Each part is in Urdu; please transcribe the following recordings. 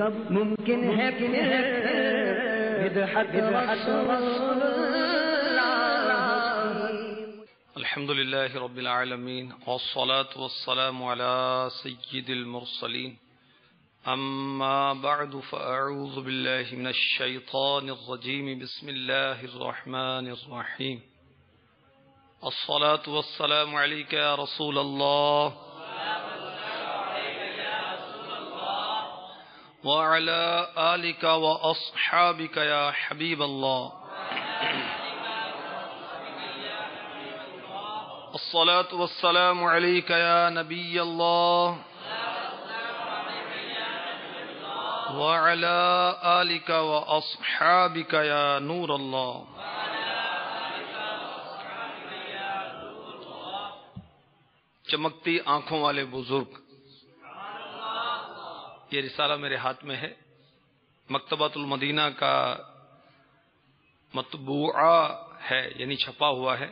کب ممکن ہے پھر بدعت رسول الحمد لله رب العالمين والصلاة والسلام على سيد المرسلين أما بعد فأعوذ بالله من الشيطان الرجيم بسم الله الرحمن الرحيم الصلاة والسلام عليك يا رسول الله وعلى آلك وأصحابك يا حبيب الله الصلاة والسلام عليك يا نبي الله وعلى آلك وأصحابك يا نور الله. چمکتی آنکھوں والے بزرگ، یہ رسالہ میرے ہاتھ میں ہے، مکتبۃ المدینہ کا مطبوعہ ہے، یعنی چھپا ہوا ہے.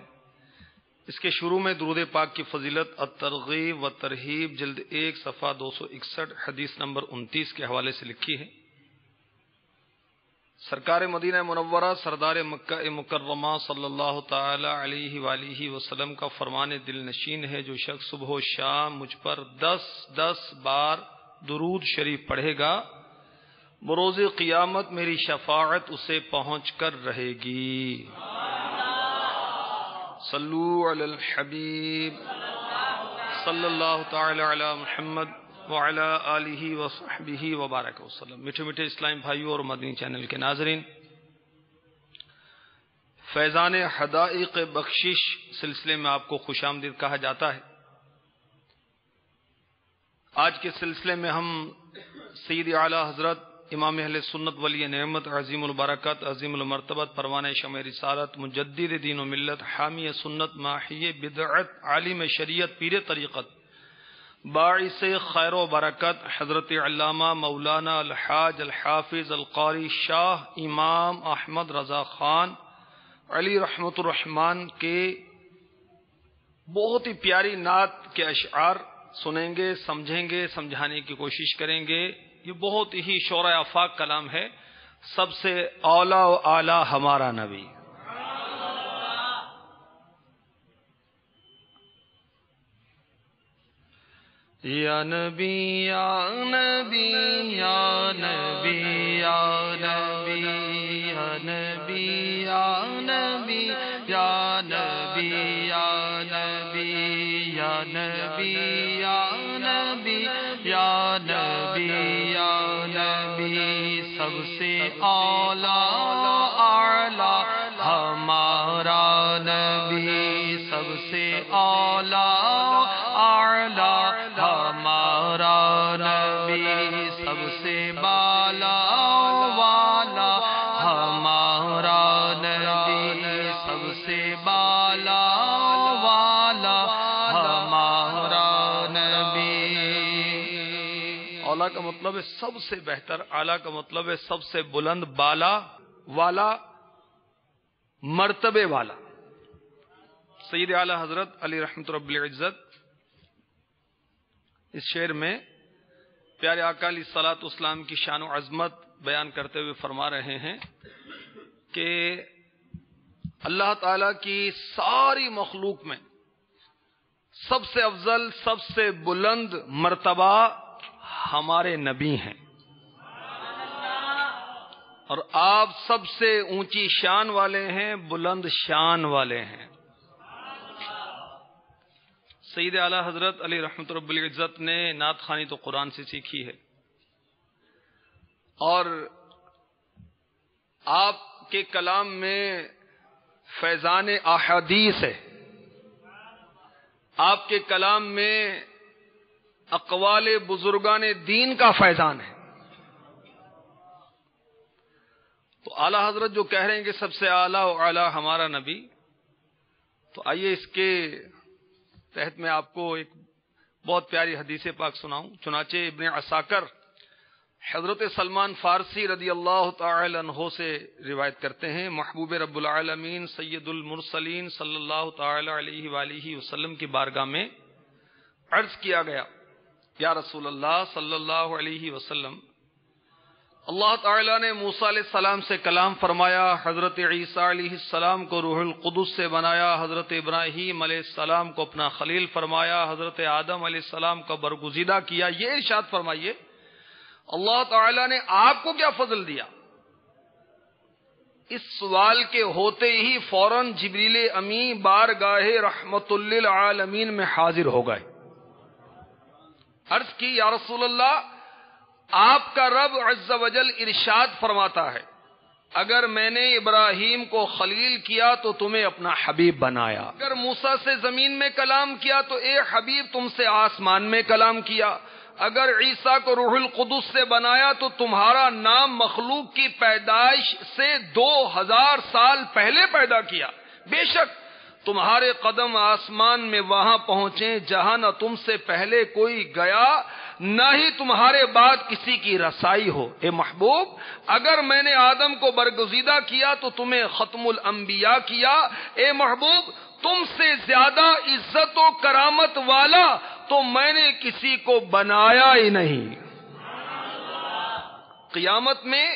اس کے شروع میں درود پاک کی فضیلت الترغیب و ترہیب جلد 1 صفحہ 261 حدیث نمبر 29 کے حوالے سے لکھی ہے. سرکار مدینہ منورہ سردار مکہ مکرمہ صلی اللہ تعالی علیہ وآلہ وسلم کا فرمان دل نشین ہے، جو شخص صبح و شام مجھ پر 10 بار درود شریف پڑھے گا، بروز قیامت میری شفاعت اسے پہنچ کر رہے گی. صلو علی الحبیب صلی اللہ تعالی علی محمد وعلی آلہ وصحبہ وبارک وسلم. میٹھے میٹھے اسلام بھائیوں اور مدنی چینل کے ناظرین، فیضان حدائق بخشش سلسلے میں آپ کو خوش آمدید کہا جاتا ہے. آج کے سلسلے میں ہم سید اعلیٰ حضرت امام اہل سنت ولی نعمت عظیم البرکت عظیم المرتبت پروانہ شمع رسالت مجدد دین و ملت حامی سنت ماحی بدعت عالم شریعت پیر طریقت باعث خیر و برکت حضرت علامہ مولانا الحاج الحافظ القاری شاہ امام احمد رضا خان علی رحمت الرحمن کے بہت ہی پیاری نعت کے اشعار سنیں گے، سمجھیں گے، سمجھانے کی کوشش کریں گے. یہ بہت ہی شعراء آفاق کلام ہے. سب سے اولا و اعلی ہمارا نبی. یا نبی یا نبی یا نبی یا نبی یا نبی یا نبی یا نبی یا نبی یا نبی یا نبی یا نبی یا نبی سب سے اولا اعلی ہمارا نبی، سب سے اولا اعلی ہمارا نبی، سب سے بالا والا ہمارا نبی، سب سے بالا والا ہمارا نبی. اولا کا مطلب ہے سب سے بہتر، اعلیٰ کا مطلب ہے سب سے بلند، بالا والا، مرتبے والا. سید اعلیٰ حضرت علی رحمت رب العزت اس شعر میں پیارے آقا علیہ الصلوۃ والسلام کی شان و عظمت بیان کرتے ہوئے فرما رہے ہیں کہ اللہ تعالی کی ساری مخلوق میں سب سے افضل، سب سے بلند مرتبہ ہمارے نبی ہیں، اور آپ سب سے اونچی شان والے ہیں، بلند شان والے ہیں. سید اعلیٰ حضرت علی رحمت رب العزت نے نعت خوانی تو قرآن سے سیکھی ہے، اور آپ کے کلام میں فیضان احادیث ہے، آپ کے کلام میں اقوال بزرگان دین کا فیضان ہے. تو اعلیٰ حضرت جو کہہ رہے ہیں کہ سب سے اعلیٰ و اعلیٰ ہمارا نبی، تو آئیے اس کے تحت میں آپ کو ایک بہت پیاری حدیث پاک سناؤں. چنانچہ ابن عساکر حضرت سلمان فارسی رضی اللہ تعالی عنہ سے روایت کرتے ہیں، محبوب رب العالمین سید المرسلین صلی اللہ تعالی علیہ وآلہ وسلم کی بارگاہ میں عرض کیا گیا، یا رسول اللہ صلی اللہ علیہ وسلم، اللہ تعالیٰ نے موسیٰ علیہ السلام سے کلام فرمایا، حضرت عیسیٰ علیہ السلام کو روح القدس سے بنایا، حضرت ابراہیم علیہ السلام کو اپنا خلیل فرمایا، حضرت آدم علیہ السلام کو برگزیدہ کیا. یہ ارشاد فرمائیے اللہ تعالیٰ نے آپ کو کیا فضل دیا؟ اس سوال کے ہوتے ہی فوراً جبریل امی بارگاہ رحمت للعالمین میں حاضر ہو گئے. عرض کی یا رسول اللہ، آپ کا رب عز وجل ارشاد فرماتا ہے اگر میں نے ابراہیم کو خلیل کیا تو تمہیں اپنا حبیب بنایا، اگر موسیٰ سے زمین میں کلام کیا تو اے حبیب تم سے آسمان میں کلام کیا، اگر عیسیٰ کو روح القدس سے بنایا تو تمہارا نام مخلوق کی پیدائش سے 2000 سال پہلے پیدا کیا. بے شک تمہارے قدم آسمان میں وہاں پہنچے جہاں نہ تم سے پہلے کوئی گیا نہ ہی تمہارے بعد کسی کی رسائی ہو. اے محبوب، اگر میں نے آدم کو برگزیدہ کیا تو تمہیں ختم الانبیاء کیا. اے محبوب، تم سے زیادہ عزت و کرامت والا تو میں نے کسی کو بنایا ہی نہیں. قیامت میں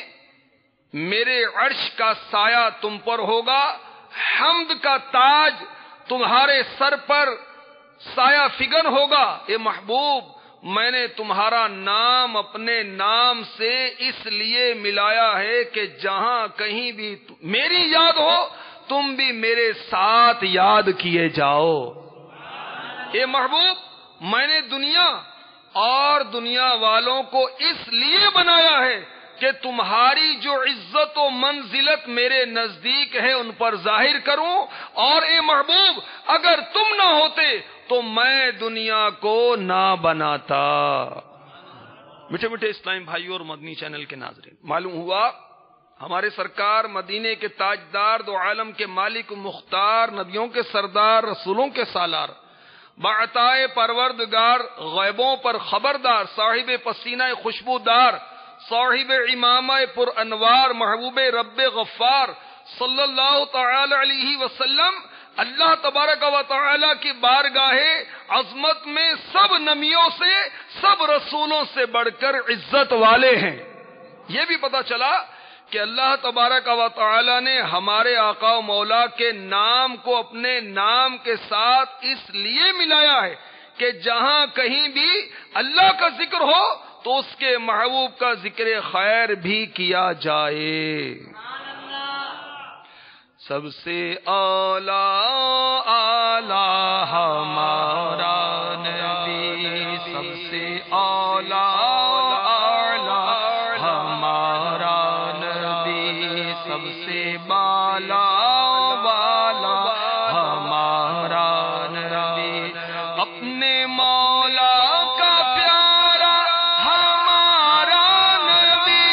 میرے عرش کا سایہ تم پر ہوگا، حمد کا تاج تمہارے سر پر سایہ فگن ہوگا. اے محبوب، میں نے تمہارا نام اپنے نام سے اس لیے ملایا ہے کہ جہاں کہیں بھی میری یاد ہو تم بھی میرے ساتھ یاد کیے جاؤ. اے محبوب، میں نے دنیا اور دنیا والوں کو اس لیے بنایا ہے کہ تمہاری جو عزت و منزلت میرے نزدیک ہے ان پر ظاہر کروں. اور اے محبوب، اگر تم نہ ہوتے تو میں دنیا کو نہ بناتا. میٹھے میٹھے اسلام بھائیوں اور مدنی چینل کے ناظرین، معلوم ہوا ہمارے سرکار مدینے کے تاجدار، دو عالم کے مالک مختار، نبیوں کے سردار، رسولوں کے سالار، بعطائے پروردگار، غیبوں پر خبردار، صاحب پسینہ خوشبودار، صاحب امامہ پر انوار، محبوب رب غفار صلی اللہ تعالی علیہ وسلم اللہ تبارک و تعالی کی بارگاہ عظمت میں سب نبیوں سے، سب رسولوں سے بڑھ کر عزت والے ہیں. یہ بھی پتہ چلا کہ اللہ تبارک و تعالی نے ہمارے آقا و مولا کے نام کو اپنے نام کے ساتھ اس لیے ملایا ہے کہ جہاں کہیں بھی اللہ کا ذکر ہو تو اس کے محبوب کا ذکر خیر بھی کیا جائے. سب سے اعلیٰ اعلیٰ ہمارا نبی، سب سے اعلیٰ اعلیٰ ہمارا نبی، سب سے بالا بالا ہمارا نبی، اپنے مولا کا پیارا ہمارا نبی،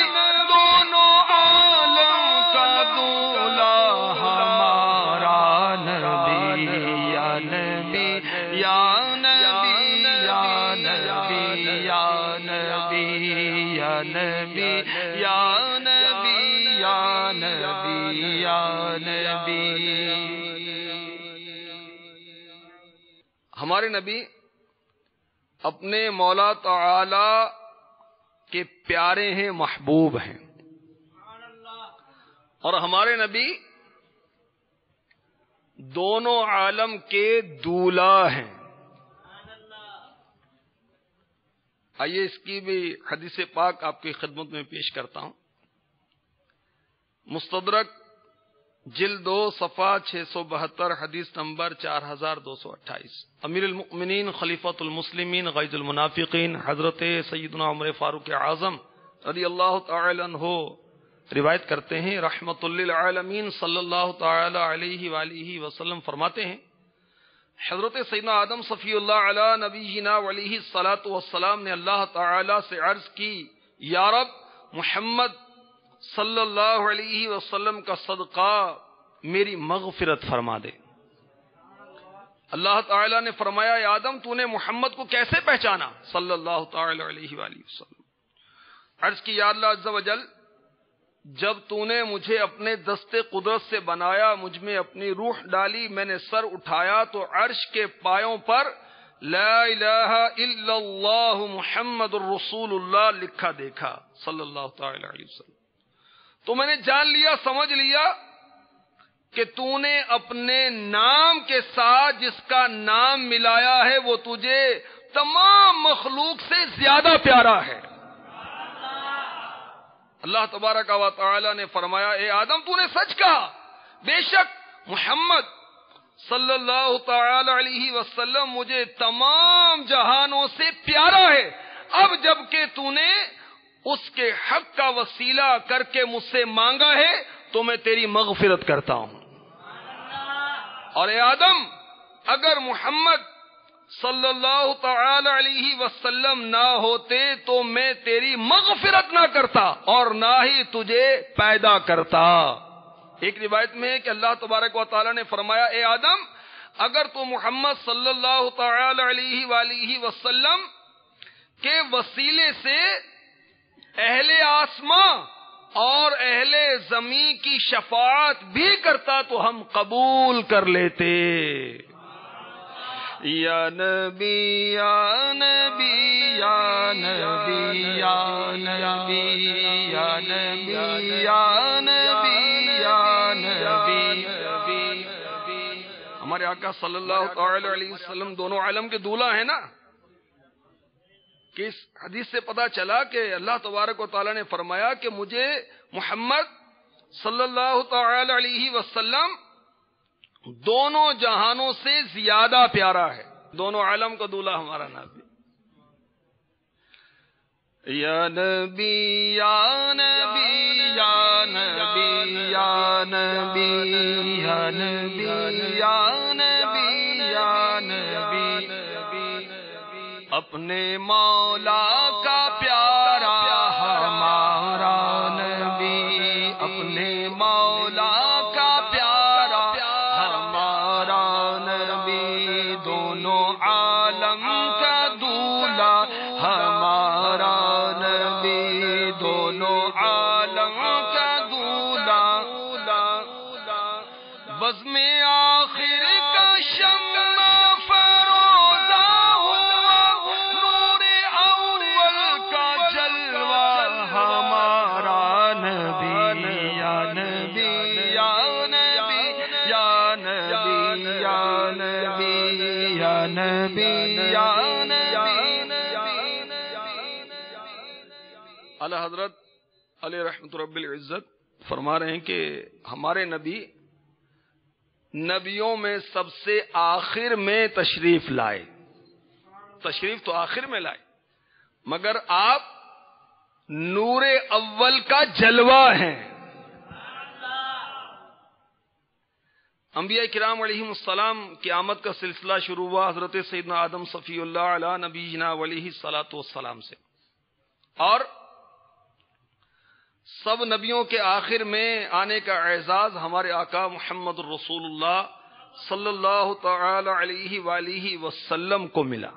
دونوں عالم کا دولا ہمارا نبی. یا نبی یا نبی یا نبی یا نبی یا نبی یا نبی یا نبی یا نبی. ہمارے نبی اپنے مولا تعالی کے پیارے ہیں، محبوب ہیں، اور ہمارے نبی دونوں عالم کے دولا ہیں. آئیے اس کی بھی حدیث پاک آپ کی خدمت میں پیش کرتا ہوں. مستدرک جلد 2 صفحہ 672 حدیث نمبر 4228. امیر المؤمنین خلیفۃ المسلمین غیظ المنافقین حضرت سیدنا عمر فاروق اعظم رضی اللہ تعالی عنہ روایت کرتے ہیں، رحمت للعالمین صلی اللہ تعالی علیہ وآلہ وسلم فرماتے ہیں، حضرت سیدنا آدم صفی اللہ علی نبینا علیہ الصلاۃ والسلام نے اللہ تعالی سے عرض کی، یا رب محمد صلی اللہ علیہ وسلم کا صدقہ میری مغفرت فرما دے. اللہ تعالی نے فرمایا، اے آدم تو نے محمد کو کیسے پہچانا؟ صلی اللہ تعالی علیہ وآلہ وسلم. عرض کی، یا اللہ عز و جل، جب تو نے مجھے اپنے دست قدرت سے بنایا، مجھ میں اپنی روح ڈالی، میں نے سر اٹھایا تو عرش کے پایوں پر لا الہ الا اللہ محمد الرسول اللہ لکھا دیکھا صلی اللہ تعالی علیہ وسلم، تو میں نے جان لیا، سمجھ لیا کہ تو نے اپنے نام کے ساتھ جس کا نام ملایا ہے وہ تجھے تمام مخلوق سے زیادہ پیارا ہے۔ اللہ تبارک و تعالی نے فرمایا اے آدم تو نے سچ کہا، بے شک محمد صلی اللہ تعالی علیہ وسلم مجھے تمام جہانوں سے پیارا ہے، اب جب کہ تو نے اس کے حق کا وسیلہ کر کے مجھ سے مانگا ہے تو میں تیری مغفرت کرتا ہوں۔ اور اے آدم اگر محمد صلی اللہ تعالی علیہ وسلم نہ ہوتے تو میں تیری مغفرت نہ کرتا اور نہ ہی تجھے پیدا کرتا۔ ایک روایت میں ہے کہ اللہ تبارک و تعالی نے فرمایا اے آدم اگر تو محمد صلی اللہ تعالی علیہ وآلہ وسلم کے وسیلے سے اہل آسماں اور اہل زمین کی شفاعت بھی کرتا تو ہم قبول کر لیتے۔ یا نبی یا نبی یا نبی یا نبی یا نبی یا نبی یا نبی، ہمارے آقا صلی اللہ تعالی علیہ وسلم دونوں عالم کے دولہا ہیں نا، کہ اس حدیث سے پتا چلا کہ اللہ تبارک و تعالی نے فرمایا کہ مجھے محمد صلی اللہ تعالی علیہ وسلم دونوں جہانوں سے زیادہ پیارا ہے، دونوں عالم کا دولہا ہمارا نبی۔ یا نبی یا نبی یا نبی یا نبی یا نبی یا نبی یا نبی، اپنے مولا کا پیارا ہمارا نبی، اپنے مولا کا پیارا ہمارا نبی، دونوں عالم کا دولہا ہمارا نبی، دونوں عالم کا دولہا، بزم آخر کا شمع فروزہ ہوا، نور اول کا جلوہ ہمارا نبی، یا نبی یا نبی یا نبی یا نبی یا نبی یا نبی۔ اعلی حضرت علیہ رحمت رب العزت فرما رہے ہیں کہ ہمارے نبی نبیوں میں سب سے آخر میں تشریف لائے، تشریف تو آخر میں لائے مگر آپ نور اول کا جلوہ ہیں۔ انبیاء کرام علیہم السلام کی آمد کا سلسلہ شروع ہوا حضرت سیدنا آدم صفی اللہ علیہ نبینا علیہ الصلوۃ والسلام سے، اور سب نبیوں کے آخر میں آنے کا اعزاز ہمارے آقا محمد الرسول اللہ صلی اللہ تعالی علیہ وآلہ وسلم کو ملا۔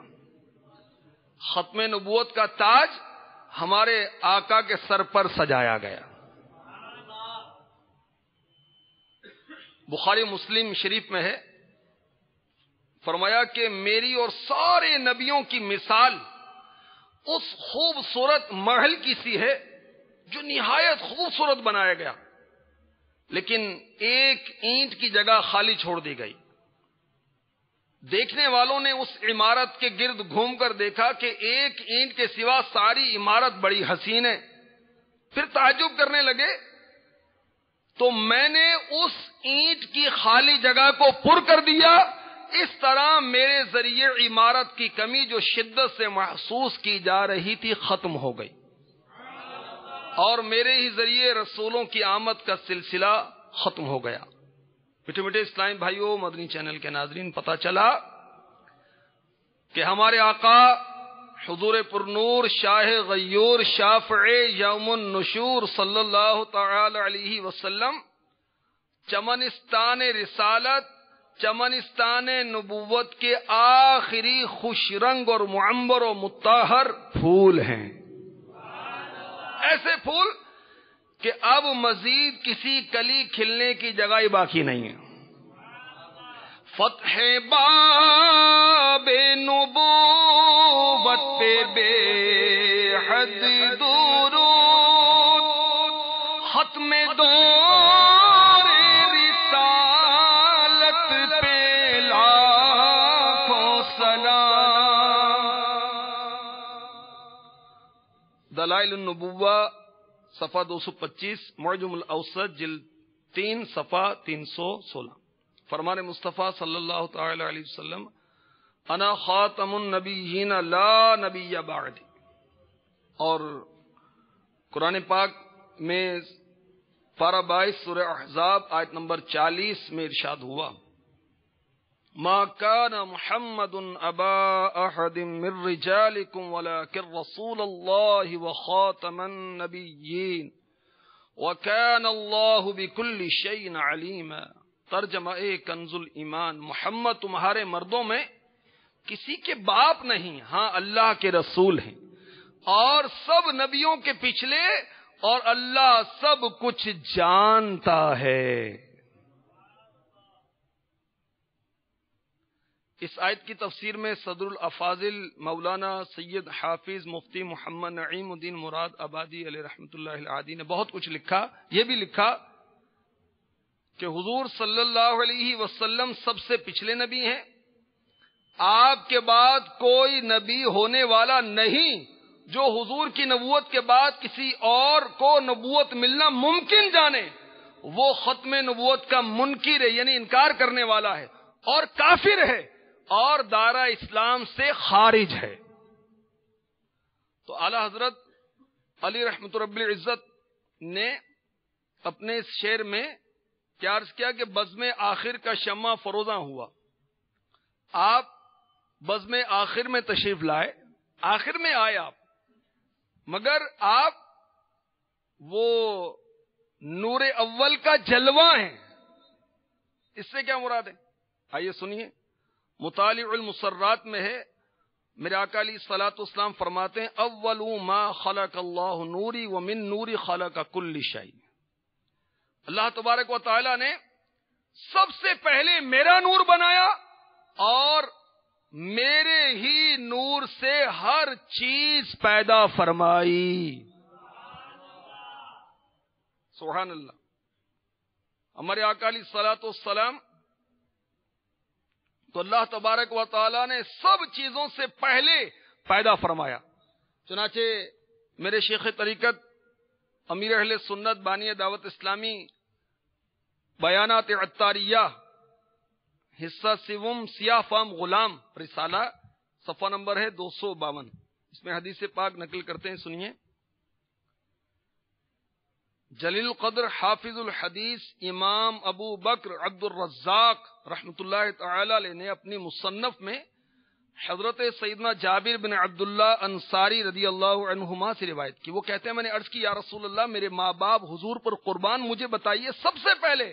ختم نبوت کا تاج ہمارے آقا کے سر پر سجایا گیا۔ بخاری مسلم شریف میں ہے، فرمایا کہ میری اور سارے نبیوں کی مثال اس خوبصورت محل کی سی ہے جو نہایت خوبصورت بنایا گیا، لیکن ایک اینٹ کی جگہ خالی چھوڑ دی گئی۔ دیکھنے والوں نے اس عمارت کے گرد گھوم کر دیکھا کہ ایک اینٹ کے سوا ساری عمارت بڑی حسین ہے، پھر تعجب کرنے لگے، تو میں نے اس اینٹ کی خالی جگہ کو پر کر دیا، اس طرح میرے ذریعے عمارت کی کمی جو شدت سے محسوس کی جا رہی تھی ختم ہو گئی، اور میرے ہی ذریعے رسولوں کی آمد کا سلسلہ ختم ہو گیا۔ میٹھے میٹھے اسلامی بھائیوں، مدنی چینل کے ناظرین، پتہ چلا کہ ہمارے آقا حضور پرنور شاہ غیور شافع یوم النشور صلی اللہ تعالی علیہ وسلم چمنستان رسالت، چمنستان نبوت کے آخری خوش رنگ اور معمر و مطہر پھول ہیں، ایسے پھول کہ اب مزید کسی کلی کھلنے کی جگہ ہی باقی نہیں ہے۔ فتح باب نبوت پہ بے حد درود، ختم دور رسالت پہ لاکھوں سلام۔ دلائل النبوہ صفحہ 225، معجم الاوسط جلد 3 صفحہ 316۔ فرمان مصطفیٰ صلی اللہ تعالی علیہ وسلم، انا خاتم النبیین لا نبی بعدی۔ اور قرآن پاک میں پارہ 22 سورہ احزاب آیت نمبر 40 میں ارشاد ہوا، ما کان محمد ابا احد من رجالکم ولکن رسول اللہ وخاتم النبیین وکان اللہ بکل شیء علیما۔ ترجمہ کنز الایمان، محمد تمہارے مردوں میں کسی کے باپ نہیں، ہاں اللہ کے رسول ہیں، اور سب نبیوں کے پچھلے، اور اللہ سب کچھ جانتا ہے۔ اس آیت کی تفسیر میں صدر الافاضل مولانا سید حافظ مفتی محمد نعیم الدین مراد آبادی علیہ رحمۃ اللہ العادی نے بہت کچھ لکھا۔ یہ بھی لکھا کہ حضور صلی اللہ علیہ وسلم سب سے پچھلے نبی ہیں، آپ کے بعد کوئی نبی ہونے والا نہیں جو حضور کی نبوت کے بعد کسی اور کو نبوت ملنا ممکن جانے، وہ ختم نبوت کا منکر ہے، یعنی انکار کرنے والا ہے، اور کافر ہے، اور دائرہ اسلام سے خارج ہے۔ تو اعلی حضرت علی رحمت رب العزت نے اپنے اس شعر میں کیا عرض کیا کہ بزم آخر کا شمع فروزاں ہوا۔ آپ بزم آخر میں تشریف لائے، آخر میں آئے آپ، مگر آپ وہ نور اول کا جلوہ ہیں۔ اس سے کیا مراد ہے؟ آئیے سنیے، مطالع المسرات میں ہے، میرے آقا علیہ الصلوۃ والسلام فرماتے ہیں، اول ما خلق اللہ نوری ومن نوری خلق کل شیء۔ اللہ تبارک و تعالی نے سب سے پہلے میرا نور بنایا، اور میرے ہی نور سے ہر چیز پیدا فرمائی۔ سبحان اللہ۔ ہمارے آقا علیہ الصلوۃ والسلام تو اللہ تبارک و تعالی نے سب چیزوں سے پہلے پیدا فرمایا۔ چنانچہ میرے شیخ طریقت امیر اہل سنت بانی دعوت اسلامی بیانات عطاریہ حصہ سوم سیاہ فام غلام رسالہ صفحہ نمبر ہے 252، اس میں حدیث پاک نقل کرتے ہیں، سنیے۔ جلیل القدر حافظ الحدیث امام ابو بکر عبد الرزاق رحمۃ اللہ تعالی علیہ نے اپنی مصنف میں حضرت سیدنا جابر بن عبداللہ انصاری رضی اللہ عنہما سے روایت کی۔ وہ کہتے ہیں، میں نے عرض کی یا رسول اللہ، میرے ماں باپ حضور پر قربان، مجھے بتائیے سب سے پہلے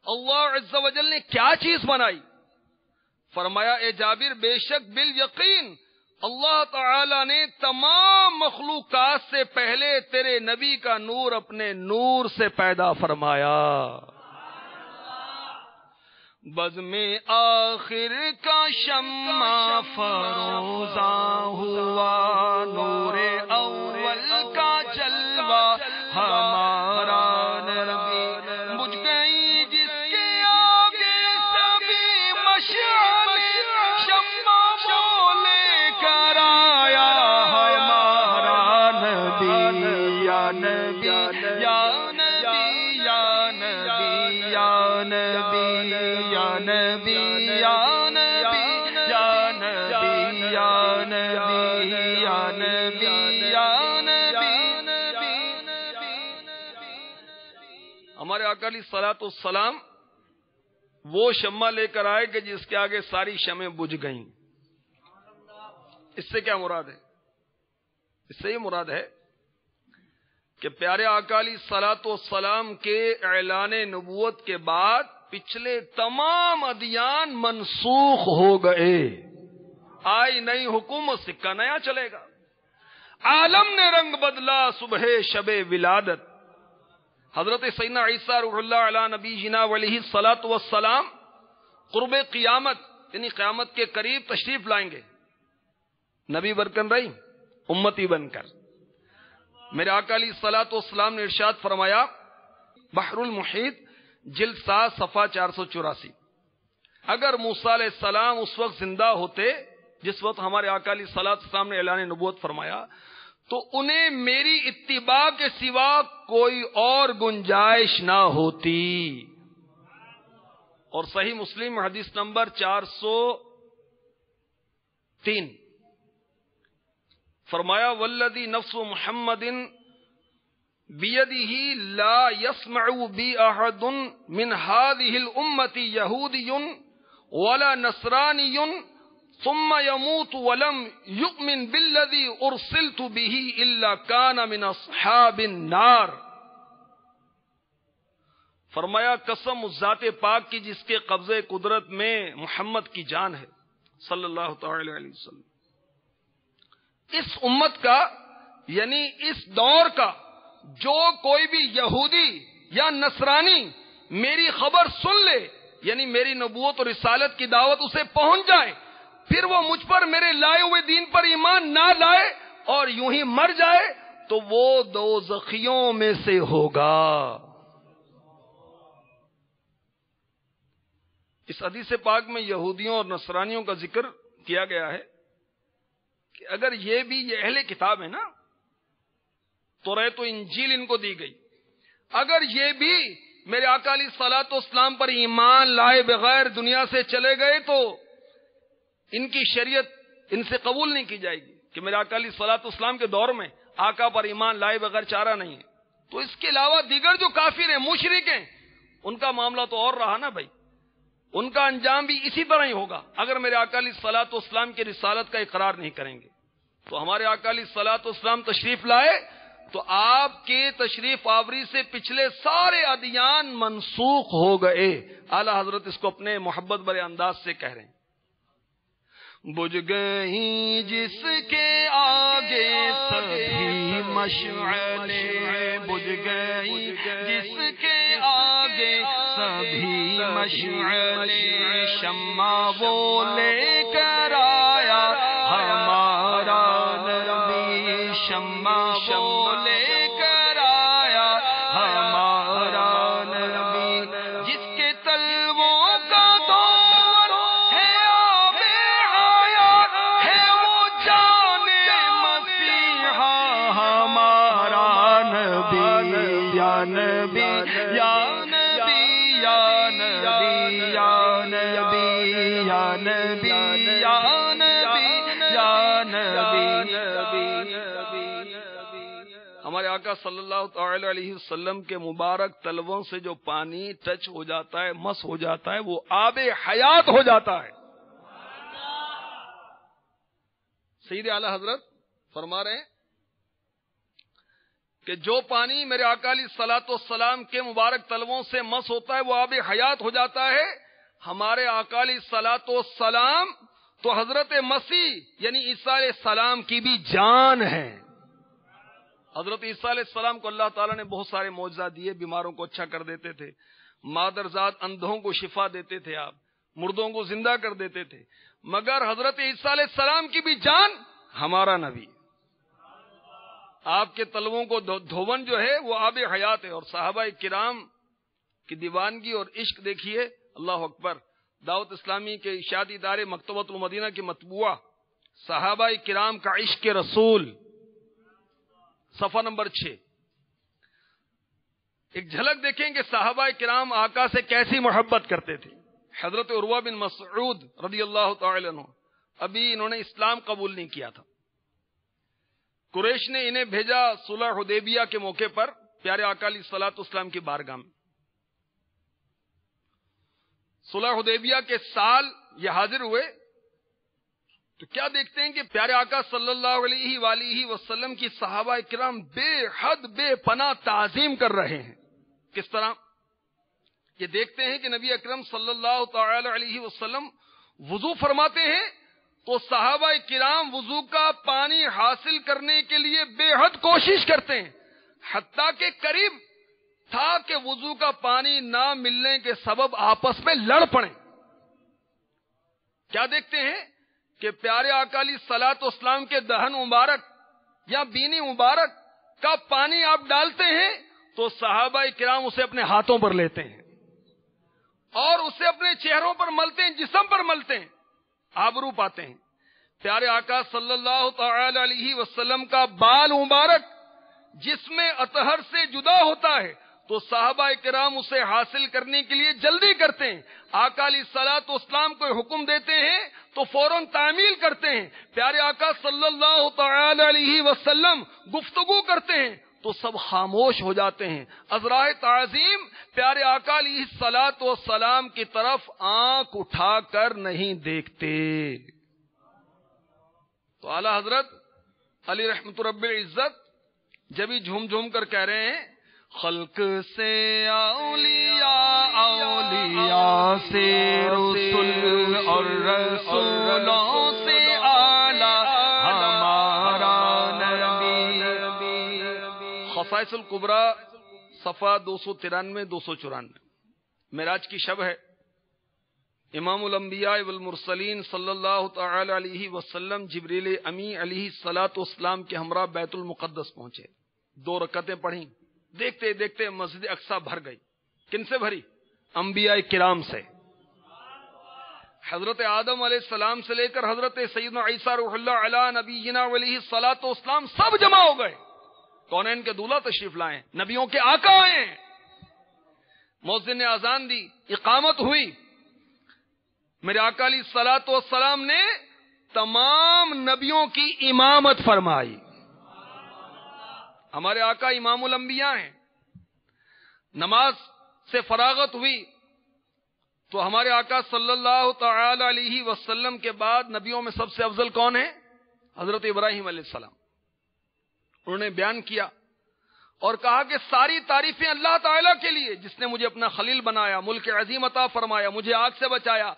اللہ عز و جل نے کیا چیز بنائی؟ فرمایا، اے جابر، بے شک بالیقین اللہ تعالی نے تمام مخلوقات سے پہلے تیرے نبی کا نور اپنے نور سے پیدا فرمایا۔ بزم آخر کا شمع فروزاں ہوا، نور اول کا جلوہ ہمارا نبی، بجھ گئی جس کے آگے سبھی مشعلیں، شمع وہ لے کر آیا ہمارا نبی، یا نبی یا نبی یا نبی یا نبی یا نبی یا نبی یا نبی یا نبی یا نبی یا نبی۔ ہمارے آقا علیہ الصلوۃ والسلام وہ شمع لے کر آئے کہ جس کے آگے ساری شمعیں بجھ گئیں۔ اس سے کیا مراد ہے؟ اس سے یہ مراد ہے کہ پیارے آقا علیہ الصلوۃ والسلام کے اعلان نبوت کے بعد پچھلے تمام ادیان منسوخ ہو گئے، آئی نئی حکومت، سکہ نیا چلے گا۔ عالم نے رنگ بدلا صبح شب ولادت، حضرت سیدنا عیسیٰ روح اللہ علی نبی جنا علیہ الصلوۃ والسلام قرب قیامت یعنی قیامت کے قریب تشریف لائیں گے نبی برکن رہی امتی بن کر. میرے آقا علیہ الصلوۃ والسلام نے ارشاد فرمایا بحر المحیط جلد 7 صفحہ 484، اگر موسیٰ علیہ السلام اس وقت زندہ ہوتے جس وقت ہمارے آقا علیہ الصلوۃ والسلام نے اعلان نبوت فرمایا تو انہیں میری اتباع کے سوا کوئی اور گنجائش نہ ہوتی. اور صحیح مسلم حدیث نمبر 403 فرمایا والذی نفس محمد بیدہ لا یسمع بی احد من هذه الامة یہودی ولا نصرانی ثم يموت ولم يؤمن بالذي ارسلت به الا كان من اصحاب النار. فرمایا قسم اس ذات پاک کی جس کے قبضے قدرت میں محمد کی جان ہے صلی اللہ تعالی علیہ وسلم، اس امت کا یعنی اس دور کا جو کوئی بھی یہودی یا نصرانی میری خبر سن لے یعنی میری نبوت اور رسالت کی دعوت اسے پہنچ جائے پھر وہ مجھ پر میرے لائے ہوئے دین پر ایمان نہ لائے اور یوں ہی مر جائے تو وہ دوزخیوں میں سے ہوگا. اس حدیث پاک میں یہودیوں اور نصرانیوں کا ذکر کیا گیا ہے کہ اگر یہ بھی یہ اہل کتاب ہے نا توریت و انجیل ان کو دی گئی، اگر یہ بھی میرے آقا علیہ الصلوۃ والسلام پر ایمان لائے بغیر دنیا سے چلے گئے تو ان کی شریعت ان سے قبول نہیں کی جائے گی کہ میرے آقا علیہ الصلوۃ والسلام کے دور میں آقا پر ایمان لائے بغیر چارہ نہیں ہے. تو اس کے علاوہ دیگر جو کافر ہیں مشرک ہیں ان کا معاملہ تو اور رہا نا بھائی، ان کا انجام بھی اسی طرح ہی ہوگا اگر میرے آقا علیہ الصلوۃ والسلام کی رسالت کا اقرار نہیں کریں گے. تو ہمارے آقا علیہ الصلوۃ والسلام تشریف لائے تو آپ کے تشریف آوری سے پچھلے سارے ادیان منسوخ ہو گئے. اعلی حضرت اس کو اپنے محبت بھرے انداز سے کہہ رہے ہیں بجھ گئی جس کے آگے سبھی مشعلیں، بجھ گئی جس کے آگے سبھی مشعلیں، شمع وہ لے کر آیا ہمارا نبی، شمع وہ لے کر آیا ہمارا نبی، جس کے تلووں کا دور ہے آب حیات ہے وہ جان مسیحا ہمارا نبی، یا نبی یا نبی یا نبی یا نبی یا نبی یا نبی یا نبی. ہمارے آقا صلی اللہ تعالی علیہ وسلم کے مبارک تلووں سے جو پانی ٹچ ہو جاتا ہے مس ہو جاتا ہے وہ آب حیات ہو جاتا ہے. سید اعلی حضرت فرما رہے ہیں کہ جو پانی میرے آقا علیہ الصلوۃ والسلام کے مبارک تلووں سے مس ہوتا ہے وہ آب حیات ہو جاتا ہے. ہمارے آقا علیہ الصلوۃ والسلام تو حضرت مسیح یعنی عیسیٰ علیہ السلام کی بھی جان ہے. حضرت عیسیٰ علیہ السلام کو اللہ تعالیٰ نے بہت سارے معجزات دیے، بیماروں کو اچھا کر دیتے تھے، مادرزاد اندھوں کو شفا دیتے تھے، آپ مردوں کو زندہ کر دیتے تھے، مگر حضرت عیسیٰ علیہ السلام کی بھی جان ہمارا نبی. آپ کے تلووں کو دھون جو ہے وہ آب حیات ہے. اور صحابہ کرام کی دیوانگی اور عشق دیکھیے، اللہ اکبر. دعوت اسلامی کے ارشادی ادارے مکتبۃ المدینہ کی مطبوعہ صحابہ کرام کا عشق رسول صفحہ نمبر 6 ایک جھلک دیکھیں کہ صحابہ کرام آقا سے کیسی محبت کرتے تھے. حضرت عروہ بن مسعود رضی اللہ تعالی عنہ ابھی انہوں نے اسلام قبول نہیں کیا تھا. قریش نے انہیں بھیجا صلح حدیبیہ کے موقع پر پیارے آقا علیہ الصلوۃ والسلام کی بارگاہ میں. صلح حدیبیہ کے سال یہ حاضر ہوئے تو کیا دیکھتے ہیں کہ پیارے آقا صلی اللہ علیہ وآلہ وسلم کی صحابہ کرام بے حد بے پناہ تعظیم کر رہے ہیں. کس طرح؟ یہ دیکھتے ہیں کہ نبی اکرم صلی اللہ تعالی علیہ وسلم وضو فرماتے ہیں تو صحابہ کرام وضو کا پانی حاصل کرنے کے لیے بے حد کوشش کرتے ہیں، حتیٰ کہ قریب تھا کہ وضو کا پانی نہ ملنے کے سبب آپس میں لڑ پڑیں. کیا دیکھتے ہیں کہ پیارے آقا علیہ الصلوۃ والسلام کے دہن مبارک یا بینی مبارک کا پانی آپ ڈالتے ہیں تو صحابہ کرام اسے اپنے ہاتھوں پر لیتے ہیں اور اسے اپنے چہروں پر ملتے ہیں، جسم پر ملتے ہیں، آبرو پاتے ہیں۔ پیارے آقا صلی اللہ تعالی علیہ وسلم کا بال مبارک جس میں اطہر سے جدا ہوتا ہے تو صحابہ کرام اسے حاصل کرنے کے لیے جلدی کرتے ہیں۔ آقا علیہ الصلوۃ والسلام کو حکم دیتے ہیں تو فوراً تعمیل کرتے ہیں۔ پیارے آقا صلی اللہ تعالی علیہ وسلم گفتگو کرتے ہیں تو سب خاموش ہو جاتے ہیں۔ عذرائے تعظیم پیارے آقا علیہ الصلوۃ والسلام کی طرف آنکھ اٹھا کر نہیں دیکھتے۔ تو اعلی حضرت علی رحمت رب العزت جب ہی جھوم جھوم کر کہہ رہے ہیں خلق سے اولیاء، اولیاء سے رسول اور رسولوں سے اعلیٰ ہمارا نبی۔ خصائص الکبریٰ صفحہ 293 294۔ معراج کی شب ہے، امام الانبیاء والمرسلین صلی اللہ تعالی علیہ وسلم جبریل امی علیہ الصلوۃ والسلام کے ہمراہ بیت المقدس پہنچے، 2 رکعتیں پڑھیں، دیکھتے دیکھتے مسجد اقصی بھر گئی۔ کن سے بھری؟ انبیاء کرام سے۔ حضرت آدم علیہ السلام سے لے کر حضرت سیدنا عیسیٰ روح اللہ علی نبینا علیہ الصلوۃ والسلام سب جمع ہو گئے۔ کونین کے دولہ تشریف لائے، نبیوں کے آقا آئے ہیں۔ مؤذن نے اذان دی، اقامت ہوئی، میرے آقا علیہ الصلوۃ والسلام نے تمام نبیوں کی امامت فرمائی۔ ہمارے آقا امام الانبیاء ہیں۔ نماز سے فراغت ہوئی تو ہمارے آقا صلی اللہ تعالی علیہ وسلم کے بعد نبیوں میں سب سے افضل کون ہے؟ حضرت ابراہیم علیہ السلام۔ انہوں نے بیان کیا اور کہا کہ ساری تعریفیں اللہ تعالیٰ کے لیے جس نے مجھے اپنا خلیل بنایا، ملک عظیم عطا فرمایا، مجھے آگ سے بچایا،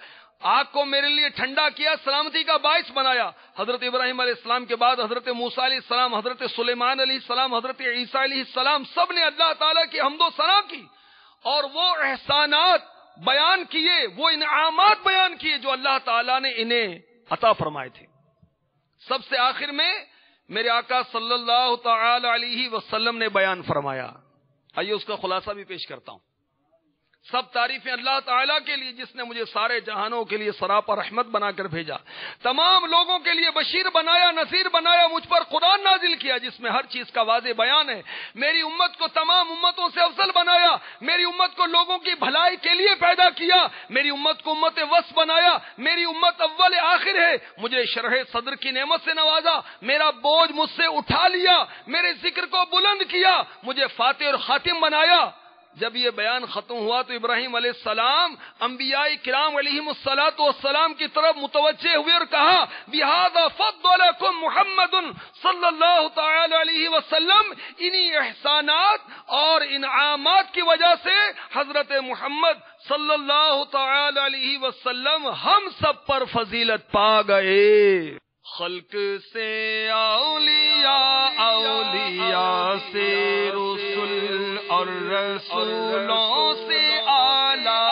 آگ کو میرے لیے ٹھنڈا کیا، سلامتی کا باعث بنایا۔ حضرت ابراہیم علیہ السلام کے بعد حضرت موسیٰ علیہ السلام، حضرت سلیمان علیہ السلام، حضرت عیسیٰ علیہ السلام، سب نے اللہ تعالیٰ کی حمد و ثنا کی اور وہ احسانات بیان کیے، وہ انعامات بیان کیے جو اللہ تعالیٰ نے انہیں عطا فرمائے تھے۔ سب سے آخر میں میرے آقا صلی اللہ تعالی علیہ وسلم نے بیان فرمایا۔ آئیے اس کا خلاصہ بھی پیش کرتا ہوں۔ سب تعریفیں اللہ تعالیٰ کے لیے جس نے مجھے سارے جہانوں کے لیے سراپا رحمت بنا کر بھیجا، تمام لوگوں کے لیے بشیر بنایا، نذیر بنایا، مجھ پر قرآن نازل کیا جس میں ہر چیز کا واضح بیان ہے، میری امت کو تمام امتوں سے افضل بنایا، میری امت کو لوگوں کی بھلائی کے لیے پیدا کیا، میری امت کو امت وسط بنایا، میری امت اول آخر ہے، مجھے شرح صدر کی نعمت سے نوازا، میرا بوجھ مجھ سے اٹھا لیا، میرے ذکر کو بلند کیا، مجھے فاتح اور خاتم بنایا۔ جب یہ بیان ختم ہوا تو ابراہیم علیہ السلام انبیاء کرام علیہم الصلوۃ والسلام کی طرف متوجہ ہوئے اور کہا بہذا فضلکم محمد صلی اللہ تعالی علیہ وسلم، انہی احسانات اور انعامات کی وجہ سے حضرت محمد صلی اللہ تعالی علیہ وسلم ہم سب پر فضیلت پا گئے۔ خلق سے اولیاء، اولیاء سے رسول اور رسولوں سے اعلیٰ،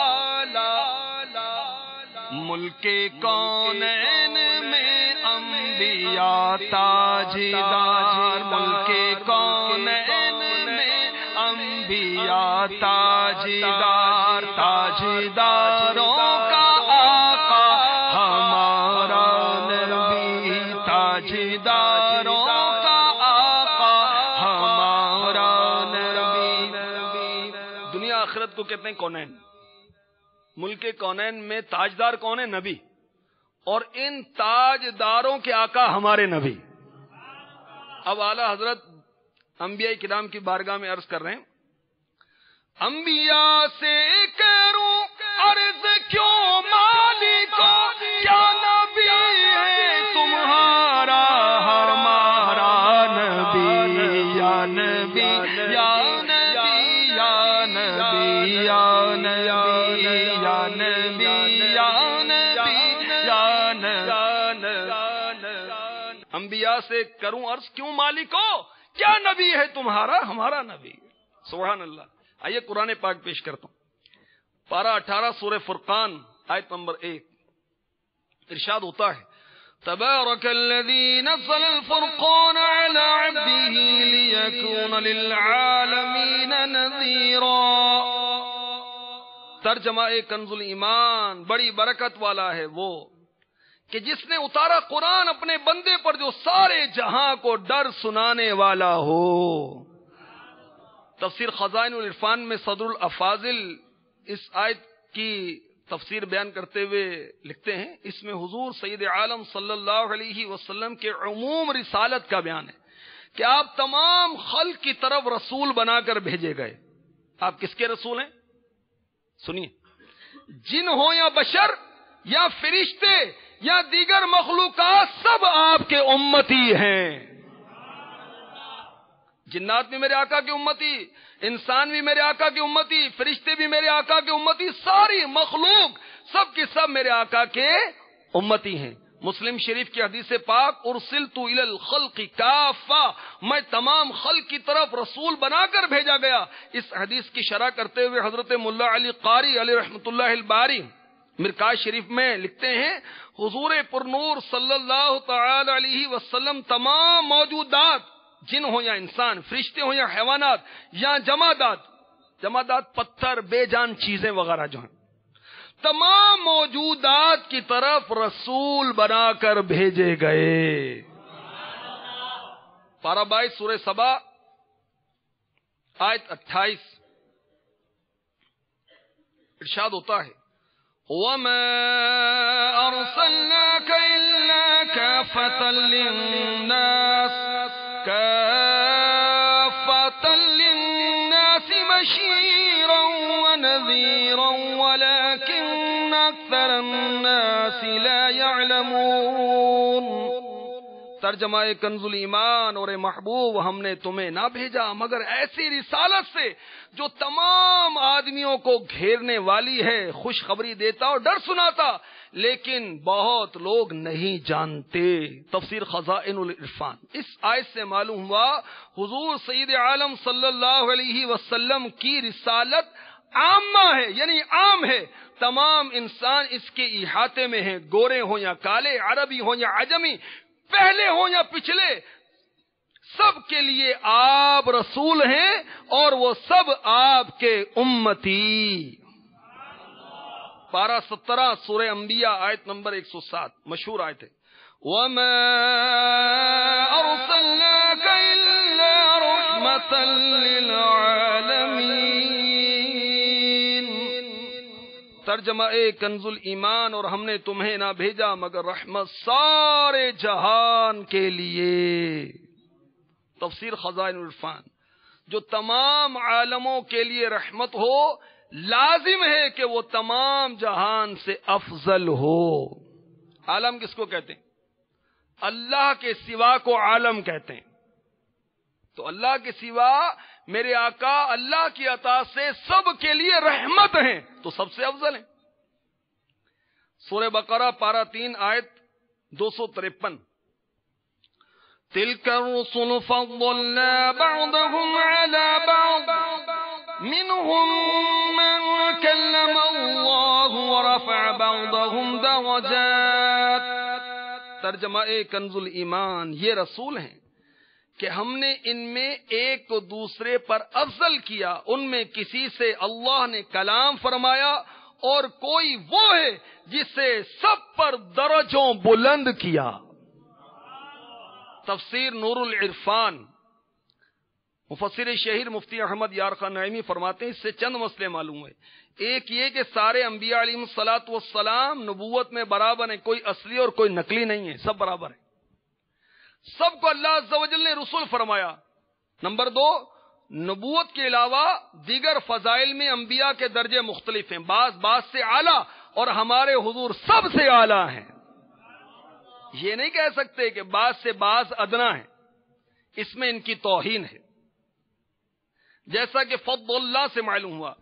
ملک کونین میں انبیاء تاجدار، ملک کونین میں انبیاء تاجدار، تاجداروں کا آقا ہمارا نبی، تاجداروں کا آقا ہمارا نبی۔ دنیا آخرت کو کہتے ہیں کونین، ملک کونین میں تاجدار کون ہے؟ نبی، اور ان تاجداروں کے آقا ہمارے نبی۔ اب اعلیٰ حضرت انبیاء کرام کی بارگاہ میں عرض کر رہے ہیں، انبیاء سے کروں عرض کیوں مالکو، کیا نبی ہے تمہارا ہمارا نبی، یا نبی یا نبی یا نبی یا نبی یا نبی یا نبی یا نبی۔ انبیاء سے کروں عرض کیوں مالکو، کیا نبی ہے تمہارا ہمارا نبی۔ سبحان اللہ۔ آئیے قرآن پاک پیش کرتا ہوں، پارہ 18 سورہ فرقان آیت نمبر 1۔ ارشاد ہوتا ہے تبارک الذی نزل الفرقان علی عبدہ لیکون للعالمین نذیرا۔ ترجمہ کنز الایمان، بڑی برکت والا ہے وہ کہ جس نے اتارا قرآن اپنے بندے پر جو سارے جہاں کو ڈر سنانے والا ہو۔ تفسیر خزائن العرفان میں صدر الافاضل اس آیت کی تفسیر بیان کرتے ہوئے لکھتے ہیں، اس میں حضور سید عالم صلی اللہ علیہ وسلم کے عموم رسالت کا بیان ہے کہ آپ تمام خلق کی طرف رسول بنا کر بھیجے گئے۔ آپ کس کے رسول ہیں؟ سنیے، جن ہو یا بشر یا فرشتے یا دیگر مخلوقات، سب آپ کے امتی ہیں۔ جنات بھی میرے آقا کی امتی، انسان بھی میرے آقا کی امتی، فرشتے بھی میرے آقا کے امتی، ساری مخلوق سب کے سب میرے آقا کے امتی ہیں۔ مسلم شریف کی حدیث پاک ارسلت الی الخلق کافہ، میں تمام خلق کی طرف رسول بنا کر بھیجا گیا۔ اس حدیث کی شرح کرتے ہوئے حضرت ملا علی قاری علیہ رحمۃ اللہ الباری مرکات شریف میں لکھتے ہیں، حضور پرنور صلی اللہ تعالی علیہ وسلم تمام موجودات، جن ہو یا انسان، فرشتے ہو یا حیوانات یا جمادات پتھر بے جان چیزیں وغیرہ جو ہیں، تمام موجودات کی طرف رسول بنا کر بھیجے گئے۔ پارہ 22 سورہ سبا آیت 28 ارشاد ہوتا ہے وَمَا أَرْسَلْنَاكَ إِلَّا كَافَةً لِلنَّاسِ بَشِيرًا وَنَذِيرًا وَلَكِنَّ أَكْثَرَ النَّاسِ لَا يَعْلَمُونَ۔ ترجمہ کنز الایمان، اور اے محبوب ہم نے تمہیں نہ بھیجا مگر ایسی رسالت سے جو تمام آدمیوں کو گھیرنے والی ہے، خوشخبری دیتا اور ڈر سناتا، لیکن بہت لوگ نہیں جانتے۔ تفسیر خزائن العرفان۔ اس آیت سے معلوم ہوا حضور سید عالم صلی اللہ علیہ وسلم کی رسالت عامہ ہے، یعنی عام ہے، تمام انسان اس کے احاطے میں ہیں، گورے ہوں یا کالے، عربی ہوں یا عجمی، پہلے ہوں یا پچھلے، سب کے لیے آپ رسول ہیں اور وہ سب آپ کے امتی۔ پارہ 17 سورہ انبیاء آیت نمبر 107 مشہور آیت ہے وَمَا أَرْسَلْنَاكَ إِلَّا رَحْمَةً لِلْعَالَمِينَ۔ ترجمہ کنز الایمان، اور ہم نے تمہیں نہ بھیجا مگر رحمت سارے جہان کے لیے۔ تفسیر خزائن العرفان، جو تمام عالموں کے لیے رحمت ہو، لازم ہے کہ وہ تمام جہان سے افضل ہو۔ عالم کس کو کہتے ہیں؟ اللہ کے سوا کو عالم کہتے ہیں۔ تو اللہ کے سوا میرے آقا اللہ کی عطا سے سب کے لیے رحمت ہیں، تو سب سے افضل ہیں۔ سورہ بقرہ پارہ 3 آیت 253 تِلْكَ الرُّسُلُ فَضَّلْنَا بَعْضَهُمْ عَلَى بَعْضٍ مِّنْهُمْ مَنْ كَلَّمَ اللَّهُ وَرَفَعَ بَعْضَهُمْ دَرَجَاتٍ۔ ترجمہ کنز الایمان، یہ رسول ہیں کہ ہم نے ان میں ایک کو دوسرے پر افضل کیا، ان میں کسی سے اللہ نے کلام فرمایا اور کوئی وہ ہے جسے سب پر درجوں بلند کیا۔ تفسیر نور العرفان، مفسر شہیر مفتی احمد یار خان نعیمی فرماتے ہیں اس سے چند مسئلے معلوم ہوئے۔ ایک یہ کہ سارے انبیاء علیہ الصلوۃ والسلام نبوت میں برابر ہیں، کوئی اصلی اور کوئی نقلی نہیں ہے، سب برابر ہیں، سب کو اللہ عز و جل نے رسول فرمایا۔ نمبر 2، نبوت کے علاوہ دیگر فضائل میں انبیاء کے درجے مختلف ہیں، بعض سے اعلیٰ اور ہمارے حضور سب سے اعلیٰ ہیں۔ یہ نہیں کہہ سکتے کہ بعض سے بعض ادنا ہیں، اس میں ان کی توہین ہے۔ جیسا کہ فضل اللہ سے معلوم ہوا،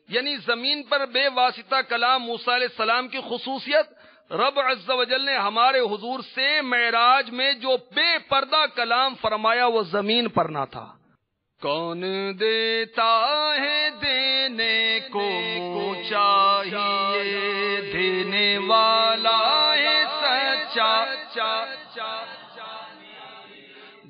یعنی زمین پر بے واسطہ کلام موسیٰ علیہ السلام کی خصوصیت، رب عز و جل نے ہمارے حضور سے معراج میں جو بے پردہ کلام فرمایا وہ زمین پر نہ تھا۔ کون دیتا ہے دینے کو چاہیے، دینے والا ہے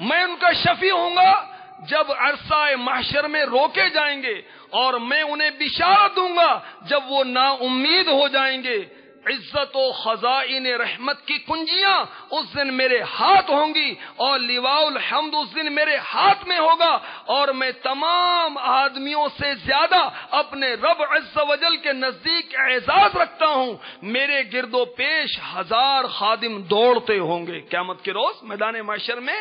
میں ان کا شفیع ہوں گا جب عرصہ محشر میں روکے جائیں گے، اور میں انہیں بشارت دوں گا جب وہ نا امید ہو جائیں گے۔ عزت و خزائن رحمت کی کنجیاں اس دن میرے ہاتھ ہوں گی، اور لواء الحمد اس دن میرے ہاتھ میں ہوگا، اور میں تمام آدمیوں سے زیادہ اپنے رب عز و جل کے نزدیک اعزاز رکھتا ہوں۔ میرے گرد و پیش 1000 خادم دوڑتے ہوں گے قیامت کے روز میدان محشر میں،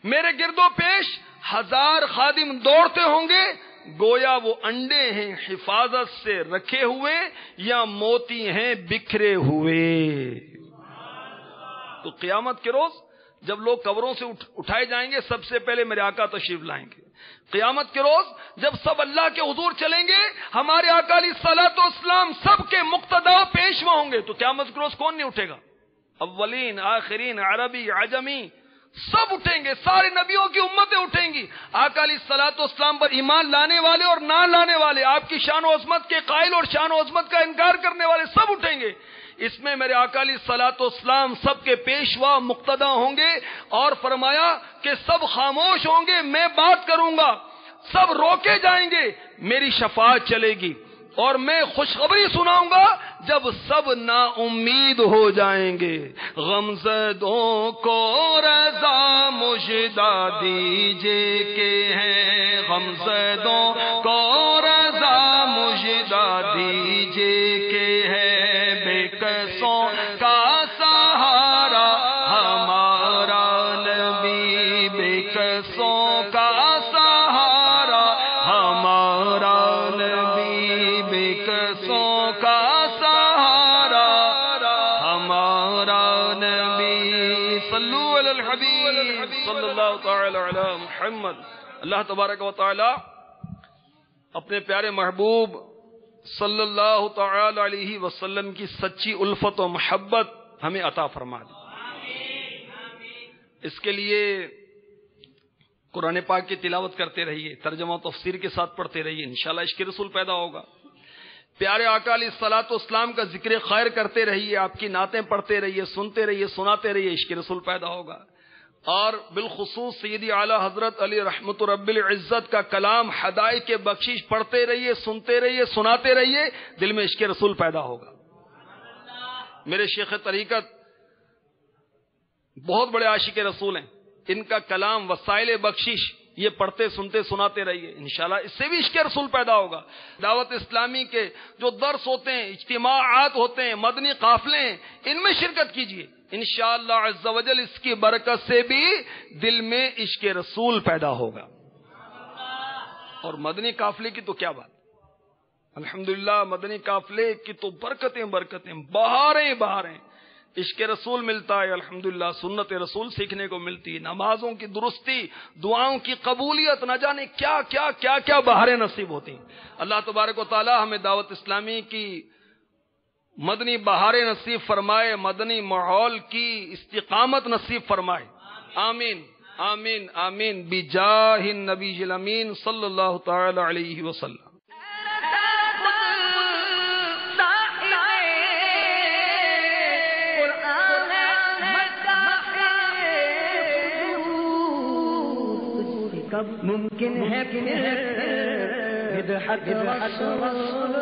میرے گرد و پیش 1000 خادم دوڑتے ہوں گے، گویا وہ انڈے ہیں حفاظت سے رکھے ہوئے یا موتی ہیں بکھرے ہوئے۔ تو قیامت کے روز جب لوگ قبروں سے اٹھائے جائیں گے، سب سے پہلے میرے آقا تشریف لائیں گے۔ قیامت کے روز جب سب اللہ کے حضور چلیں گے، ہمارے آقا علیہ الصلوۃ والسلام سب کے مقتدا پیشوا ہوں گے، تو قیامت کے روز کون نہیں اٹھے گا؟ اولین، آخرین، عربی، عجمی سب اٹھیں گے، سارے نبیوں کی امتیں اٹھیں گی۔ آقا علیہ الصلوۃ والسلام پر ایمان لانے والے اور نہ لانے والے، آپ کی شان و عظمت کے قائل اور شان و عظمت کا انکار کرنے والے سب اٹھیں گے۔ اس میں میرے آقا علیہ الصلوۃ والسلام سب کے پیشوا مقتدا ہوں گے، اور فرمایا کہ سب خاموش ہوں گے، میں بات کروں گا، سب روکے جائیں گے، میری شفاعت چلے گی، اور میں خوشخبری سناؤں گا جب سب نا امید ہو جائیں گے۔ غمزدوں کو رضا مژدہ دیجئے کہ ہیں، غمزدوں کو رضا مژدہ دیجئے کہ ہے، بے کسوں کا سہارا ہمارا نبی، بے کسوں کا سہارا ہمارا نبی، بے کسوں کا سہارا ہمارا نبی۔ صلو علی الحبیب صلی اللہ تعالی علی محمد۔ اللہ تبارک و تعالی اپنے پیارے محبوب صلی اللہ تعالی علیہ وسلم کی سچی الفت و محبت ہمیں عطا فرما دی۔ اس کے لیے قرآن پاک کی تلاوت کرتے رہیے، ترجمہ و تفسیر کے ساتھ پڑھتے رہیے، انشاءاللہ عشق رسول پیدا ہوگا۔ پیارے آقا علیہ الصلوۃ والسلام کا ذکر خیر کرتے رہیے، آپ کی نعتیں پڑھتے رہیے، سنتے رہیے، سناتے رہیے، عشق رسول پیدا ہوگا۔ اور بالخصوص سیدی اعلیٰ حضرت علی رحمت رب العزت کا کلام ہدایت کے بخشش پڑھتے رہیے، سنتے رہیے، سناتے رہیے، دل میں عشق رسول پیدا ہوگا۔ میرے شیخ طریقت بہت بڑے عاشق رسول ہیں، ان کا کلام وسائل بخشش یہ پڑھتے سنتے سناتے رہیے، انشاءاللہ اس سے بھی عشق رسول پیدا ہوگا۔ دعوت اسلامی کے جو درس ہوتے ہیں، اجتماعات ہوتے ہیں، مدنی قافلے ہیں، ان میں شرکت کیجیے، انشاءاللہ عز و جل اس کی برکت سے بھی دل میں عشق رسول پیدا ہوگا۔ اور مدنی قافلے کی تو کیا بات، الحمدللہ مدنی قافلے کی تو برکتیں برکتیں، بہاریں بہاریں، عشق رسول ملتا ہے، الحمدللہ سنت رسول سیکھنے کو ملتی ہے، نمازوں کی درستی، دعاؤں کی قبولیت، نہ جانے کیا کیا کیا کیا بہاریں نصیب ہوتی ہیں۔ اللہ تبارک و تعالی ہمیں دعوت اسلامی کی مدنی بہاریں نصیب فرمائے، مدنی ماحول کی استقامت نصیب فرمائے، آمین آمین آمین، بجاہ النبی الامین صلی اللہ تعالی علیہ وسلم۔ کب ممکن ہے کہ مدحت رسول